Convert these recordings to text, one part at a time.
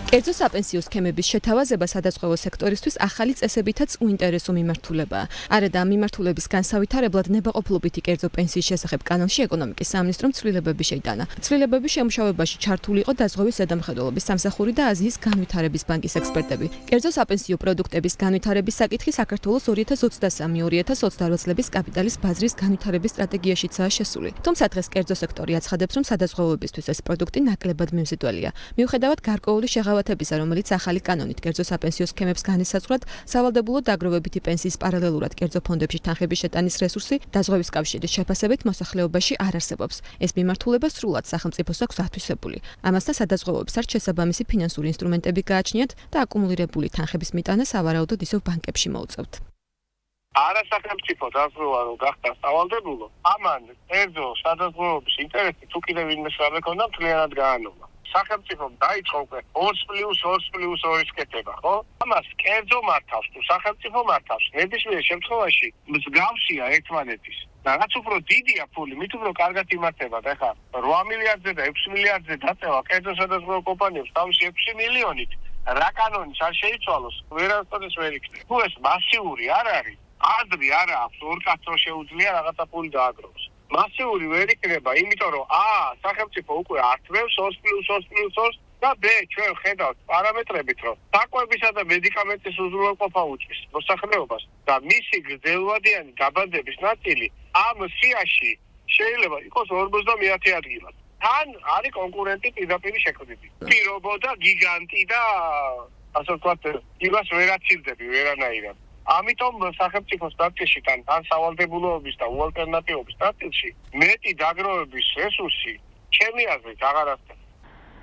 კერძო საპენსიო სქემების შეთავაზება სადაზღვევო სექტორისთვის ახალი წესებითაც უინტერესო მიმართულებაა. არა და ამ მიმართულების განსავითარებლად ნებაყოფლობითი კერძო პენსიის შესახებ კანონში ეკონომიკის სამინისტრომ ცვლილებები შეიტანა. ცვლილებების შემუშავებაში ჩართული იყო დაზღვევის ზედამხედველობის სამსახური და აზიის განვითარების ბანკის ექსპერტები. კერძო საპენსიო პროდუქტების განვითარების საკითხი საქართველოს 2023-2028 წლების კაპიტალის ბაზრის განვითარების სტრატეგიაშიცაა შესული. თუმცა დღეს კერძო სექტორი აცხადებს, რომ სადაზღვევოებისთვის ეს პროდუქტი ნაკლებად მიმზიდველია. მიუხედავად გარკვეული შეღავათებისა, რომელიც ახალი კანონით კერძო საპენსიო სქემებს განისაზღვრათ, სავალდებულო დაგროვებითი პენსიის პარალელურად კერძო ფონდებში თანხების შეტანის რესურსი დაზღვევის კავშირის შეფასებით მოსახლეობაში არ არსებობს. ეს მიმართულება სრულად სახელმწიფოს აქვს ათვისებული. ამასთან სადაზღვევოებს არ შესაბამისი ფინანსური ინსტრუმენტები გააჩნიათ და აკუმულირებული თანხების მიტანა სავარაუდოდ ისევ ბანკებში მოუწევთ. არასახელმწიფო დაზღვევა რო გახდა სავალდებულო, ამან კერძო სადაზღვევოების ინტერესი თუ კიდევ ვინმე შევეკონდა მთლიანად გაანომა. სახელმწიფომ დაიწყო უკვე 2+2+2-ის კეთება, ხო? ამას კერძო მართავს თუ სახელმწიფო მართავს, ნებისმიერ შემთხვევაში მსგავსია ერთმანეთის. და რაც უფრო დიდია ფული, მით უფრო კარგად იმართება. ეხლა 8 მილიარდზე და 6 მილიარდზე დაწევა კერძო სადაზღვევო კომპანიებს თავისი 6 მილიონით, რა კანონის არ შეიცვალოს, ვერასოდეს ვერ იქნება. თუ ეს მასიური არ არის, აზრი არ აქვს, ორ კაცს რო შეუძლია რაღაცა ფული დააგროვოს. მასიური ვერ იქნება, იმიტომ რომ სახელმწიფო უკვე ართმევს 2+2+2 და ბ ჩვენ ხედავთ პარამეტრებით, რომ საკვებისა და მედიკამენტის უზრუნველყოფა უჭირს მოსახლეობას და მისი გრძელვადიანი დაბადების ნაწილი ამ სიაში შეიძლება იყოს 50 ადგილად. თან არის კონკურენტი პირდაპირ შექმნილი. პირობოდა გიგანტი და ასე ვთქვათ, იმას ვერ აცილდები ვერანაირად. ამიტომ სახელმწიფოს ნაწილში თან სავალდებულოების და უალტერნატივობის ნაწილში მეტი დაგროვების რესურსი ჩემი აზრით აღარ არსებობს.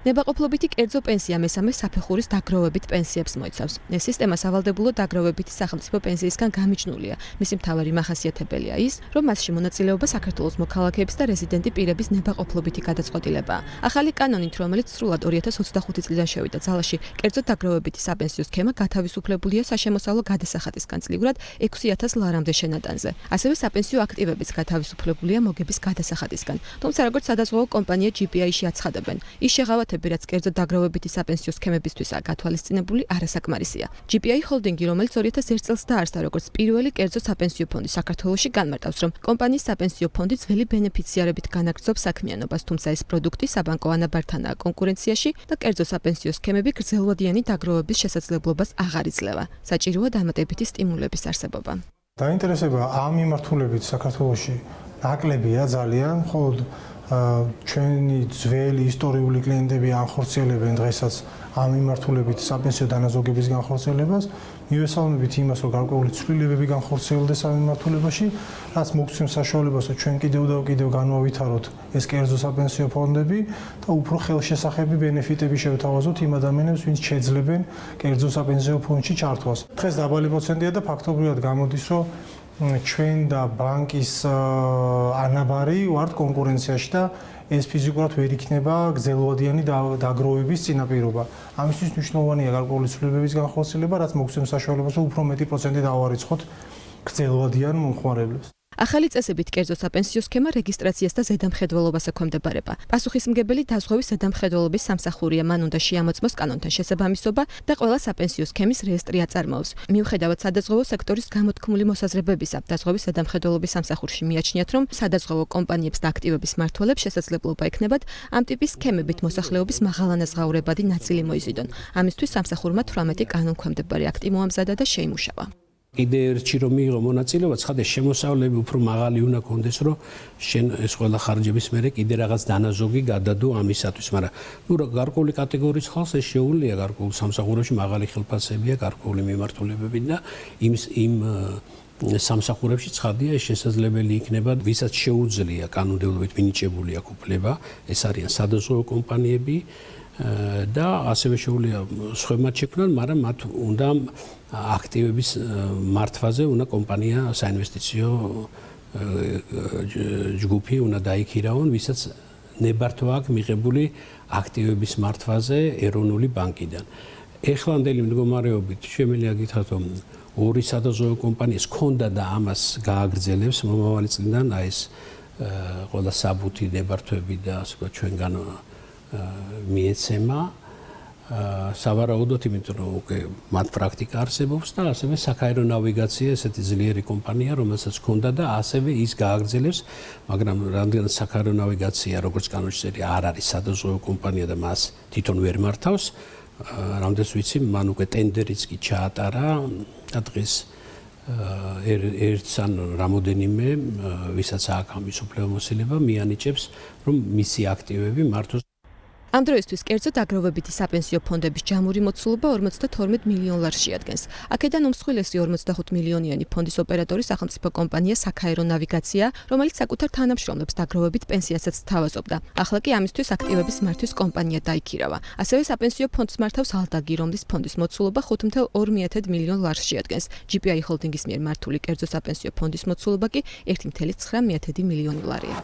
ნებაყოფლობითი კერძო პენსია მესამე საფეხურის დაგროვებით პენსიებს მოიცავს. ეს სისტემა სავალდებულო დაგროვებითი სახელმწიფო პენსიისგან გამიჯნულია. მისი მთავარი მახასიათებელია ის, რომ მასში მონაწილეობა საქართველოს მოქალაქეების და რეზიდენტი პირების ნებაყოფლობითი გადაწყვეტილებაა. ახალი კანონით, რომელიც სრულად 2025 წლიდან შევიდა ძალაში, კერძო დაგროვებითი საპენსიო სქემა გათავისუფლებულია საშემოსავლო გადასახადისგან წლიგურად 6000 ლარამდე შენატანზე. ასევე საპენსიო აქტივებიც გათავისუფლებულია მოგების გადასახადისგან. თუმცა როგორც სადაზღვევო კომპანია GPI-ში აცხადებენ, ის შეღავათებები რაც კერძო დაგროვებითი საპენსიო სქემებისთვისაა გათვალისწინებული, არასაკმარისია. GPI ჰოლდინგი, რომელიც 2001 წელს დაარსდა როგორც პირველი კერძო საპენსიო ფონდი საქართველოში, განმარტავს, რომ კომპანიის საპენსიო ფონდი ძველი ბენეფიციარებით განაგრძობს საქმიანობას, თუმცა ეს პროდუქტი საბანკო ანაბართანაა კონკურენციაში და კერძო საპენსიო სქემები გრძელვადიანი დაგროვების შესაძლებლობას აღარ იძლევა. საჭიროა დამატებითი სტიმულების არსებობა. დაინტერესება ამ მიმართულებით საქართველოში ნაკლებია ძალიან, ხოლო ჩვენი ძველი ისტორიული კლიენტები ანხორციელებენ დღესაც ამ მიმართულებით საპენსიო დანაზოგების განხორციელებას, მივესალმებით იმას, რომ გარკვეული ცვლილებები განხორციელდეს ამ მიმართულებაში, რაც მოგცემს საშუალებას, რომ ჩვენ კიდევ და კიდევ განვავითაროთ ეს კერძო საპენსიო ფონდები და უფრო ხელშესახები ბენეფიტები შევთავაზოთ იმ ადამიანებს, ვინც შეძლებენ კერძო საპენსიო ფონდში ჩართვას. დღეს დაბალი პროცენტია და ფაქტობრივად გამოდის, რომ ჩვენ და ბანკის ანაბარი ვართ კონკურენციაში და ეს ფიზიკურად ვერ იქნება გრძელვადიანი დაგროვების წინაპირობა. ამისთვის მნიშვნელოვანია გარკვეული ცვლილებების განხორციელება, რაც მოგცემს საშუალებას, რომ უფრო მეტი პროცენტი დავარიცხოთ გრძელვადიან მომხმარებლებს. ახალი წესებით კერძო საპენსიო სქემა რეგისტრაციას და ზედამხედველობას ექვემდებარება. პასუხისმგებელი დაზღვევის ზედამხედველობის სამსახურია, მან უნდა შეამოწმოს კანონთან შესაბამისობა და ყველა საპენსიო სქემის რეესტრი აწარმოოს. მიუხედავად სადაზღვევო სექტორის გამოთქმული მოსაზრებებისა, დაზღვევის ზედამხედველობის სამსახურში მიაჩნიათ, რომ სადაზღვევო კომპანიებს და აქტივების მმართველებს შესაძლებლობა ექნებათ ამ ტიპის სქემებით მოსახლეობის მაღალანაზღაურებადი ნაწილი მოიზიდონ. ამისთვის სამსახურმა 18 კანონქვემდებარე აქტი მოამზადა და შეიმუშავა. კიდე ერთი რომ მიიღო მონაწილეობა, ცხადე შემოსავლები უფრო მაღალი უნდა კონდეს, რომ შენ ეს ყველა ხარჯების მერე კიდე რაღაც დანაზოგი გადადო ამისათვის, მაგრამ გარკვეული კატეგორიის ხალხს ეს შეუძლია, გარკვეულ სამსახურებში მაღალი ხელფასებია, გარკვეული მიმართულებები და იმ სამსახურებში ცხადია ეს შესაძლებელი იქნება, ვისაც შეუძლია კანონმდებლობით მინიჭებული აქვს უფლება, ეს არიან სადაზღვევო კომპანიები და ასევე შეუძლია სხვებმაც შექმნან, მაგრამ მათ უნდა აქტივების მართვაზე უნდა კომპანია საინვესტიციო ჯგუფი უნდა დაიქირავონ, ვისაც ნებართვა აქვს მიღებული აქტივების მართვაზე ეროვნული ბანკიდან. ეხლანდელი მდგომარეობით შემიძლია გითხრათ, რომ ორი სადაზღვევო კომპანიის ქონდა და ამას გააგრძელებს მომავალი წლიდან აი ეს ყველა საბუთი ნებართვები და ასე ვთქვათ ჩვენგან მიეცემა სავარაუდოდ, იმიტომ რომ უკვე მათ პრაქტიკა არსებობს და ასევე საქაერო ნავიგაცია ესეთი ძლიერი კომპანია, რომელსაც ჰქონდა და ასევე ის გააგრძელებს, მაგრამ რამდენად საქაერო ნავიგაცია, როგორც კანონში არ არის სადაზღვევო კომპანია და მას თვითონ ვერ მართავს, რამდენს ვიცი, მან უკვე ტენდერიც კი ჩაატარა და დღეს ერთს ან რამოდენიმე, ვისაც აქვს ამის უფლებამოსილება, მიანიჭებს, რომ მისი აქტივები მართოს. ამ დროისთვის კერძოდ აგროვებითი საპენსიო ფონდების ჯამური მოცულობა 52 მილიონ ლარს შეადგენს. აქედან უმსხვილესი 45 მილიონიანი ფონდის ოპერატორი სახელმწიფო კომპანია საქაერო ნავიგაცია, რომელიც საკუთარ თანამშრომლებს დაგროვებით პენსიასაც სთავაზობდა. ახლა კი ამისთვის აქტივების მართვის კომპანია დაიქირავა. ასევე საპენსიო ფონდს მართავს ალტაგი, რომლის ფონდის მოცულობა 5.2 მილიონ ლარს შეადგენს. GPI ჰოლდინგის მიერ მართული კერძო საპენსიო ფონდის მოცულობა კი 1.9 მილიონი ლარია.